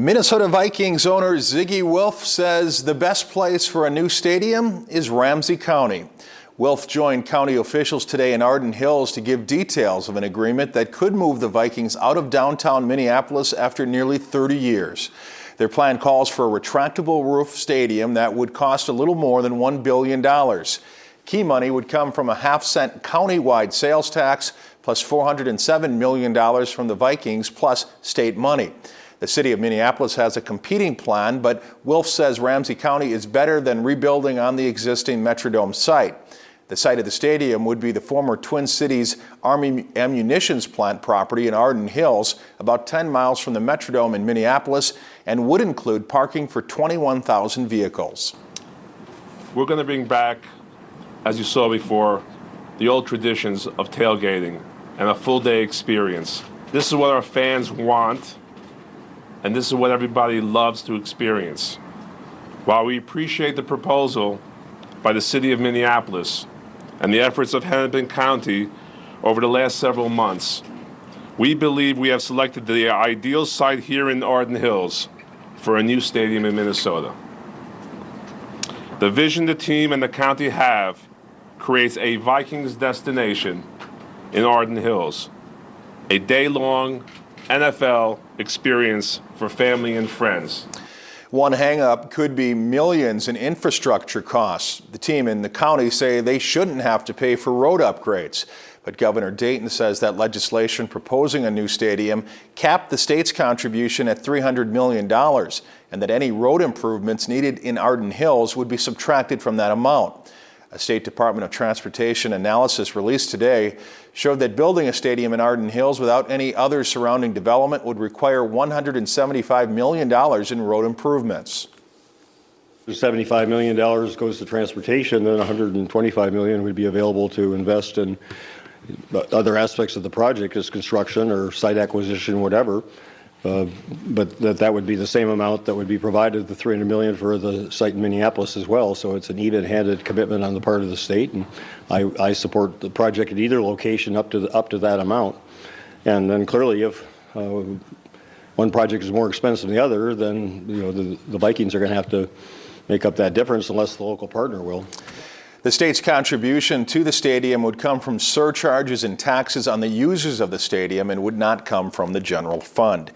Minnesota Vikings owner Ziggy Wilf says the best place for a new stadium is Ramsey County. Wilf joined county officials today in Arden Hills to give details of an agreement that could move the Vikings out of downtown Minneapolis after nearly 30 years. Their plan calls for a retractable roof stadium that would cost a little more than $1 billion. Key money would come from a half-cent countywide sales tax plus $407 million from the Vikings plus state money. The city of Minneapolis has a competing plan, but Wilf says Ramsey County is better than rebuilding on the existing Metrodome site. The site of the stadium would be the former Twin Cities Army ammunitions plant property in Arden Hills, about 10 miles from the Metrodome in Minneapolis, and would include parking for 21,000 vehicles. We're going to bring back, as you saw before, the old traditions of tailgating and a full-day experience. This is what our fans want, and this is what everybody loves to experience. While we appreciate the proposal by the city of Minneapolis and the efforts of Hennepin County over the last several months, we believe we have selected the ideal site here in Arden Hills for a new stadium in Minnesota. The vision the team and the county have creates a Vikings destination in Arden Hills, a day-long NFL experience for family and friends. One hang-up could be millions in infrastructure costs. The team and the county say they shouldn't have to pay for road upgrades. But Governor Dayton says that legislation proposing a new stadium capped the state's contribution at $300 million and that any road improvements needed in Arden Hills would be subtracted from that amount. A State Department of Transportation analysis released today showed that building a stadium in Arden Hills without any other surrounding development would require $175 million in road improvements. $75 million goes to transportation, then $125 million would be available to invest in other aspects of the project, as construction or site acquisition, whatever. But that would be the same amount that would be provided, the $300 million for the site in Minneapolis as well. So it's an even-handed commitment on the part of the state, and I support the project at either location up to that amount. And then clearly, if one project is more expensive than the other, then the Vikings are going to have to make up that difference unless the local partner will. The state's contribution to the stadium would come from surcharges and taxes on the users of the stadium and would not come from the general fund.